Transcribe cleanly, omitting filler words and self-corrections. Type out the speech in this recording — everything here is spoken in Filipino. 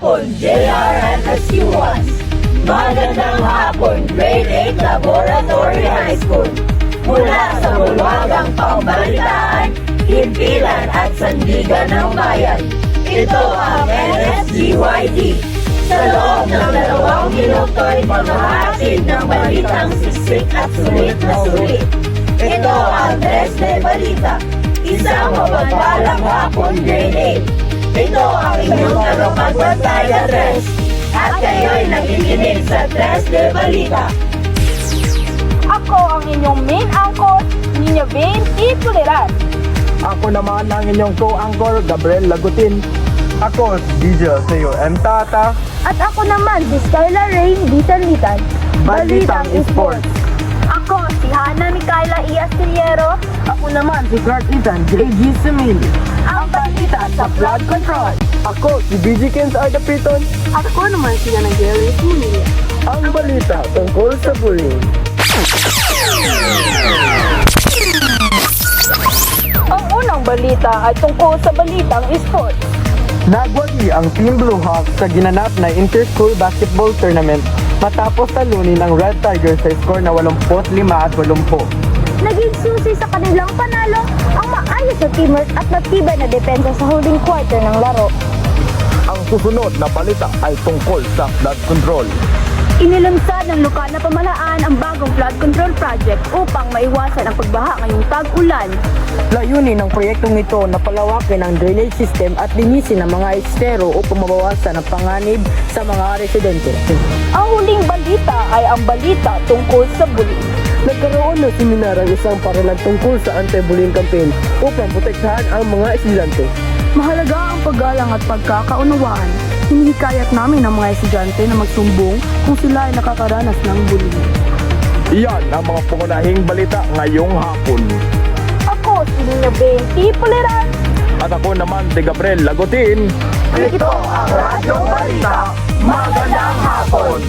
hapon, JRMSU1. Magandang hapon, Grade 8 Laboratory High School. Mula sa bulwagang pambalitaan, himpilan at sandigan ng bayan. Ito ang NSGYD. Sa loob ng 2 minuto ay maghahatid ng balitang siksik at sulit na sulit. Ito ang Tres de Balita. Isang mapagpalang hapon, Grade 8. Ito ang inyong tagapagbantay na Tres. At kayo'y nakikinig sa Tres de Balita. Ako ang inyong main anchor, Nina Vane T. Puliran. Ako naman ang inyong co-anchor, Gabriel Lagutin. Ako si DJ Seo M. Tata. At ako naman si Skylar Rain D. Sanlitan. Balitang Sports. Ako si Hana Micaela E. Astillero. Ako naman si Clark Ethan J.G. Sumili. Ang balita sa flood control. Ako si BG Kens Ardapiton. Ako naman si Anangeli Sumili. Ang balita tungkol sa bullying. Ang unang balita ay tungkol sa balitang sports. Nagwagi ang Team Blue Hawks sa ginanap na inter-school basketball tournament matapos talunin ang Red Tigers sa score na 85-80. Naging susi sa kanilang panalo ang maayos na teamwork at matibay na depensa sa huling quarter ng laro. Ang susunod na balita ay tungkol sa flood control. Inilunsad ng lokal na pamahalaan ang bagong flood control project upang maiwasan ang pagbaha ngayong tag-ulan. Layunin ng proyektong ito na palawakin ang drainage system at linisin ang mga estero upang mabawasan ang panganib sa mga residente. Ang huling balita ay ang balita tungkol sa bullying. Nagkaroon ng seminar ang isang paaralan tungkol sa anti-bullying campaign upang protektahan ang mga estudyante. Mahalaga ang paggalang at pagkakaunawaan. Hinihikayat namin ang mga estudyante na magsumbong kung sila ay nakakaranas ng bullying. Iyan ang mga pangunahing balita ngayong hapon. Ako si Nina Vane T. Puliran. At ako naman si Gabriel Lagutin. Ito ang Radyo Balita. Magandang hapon.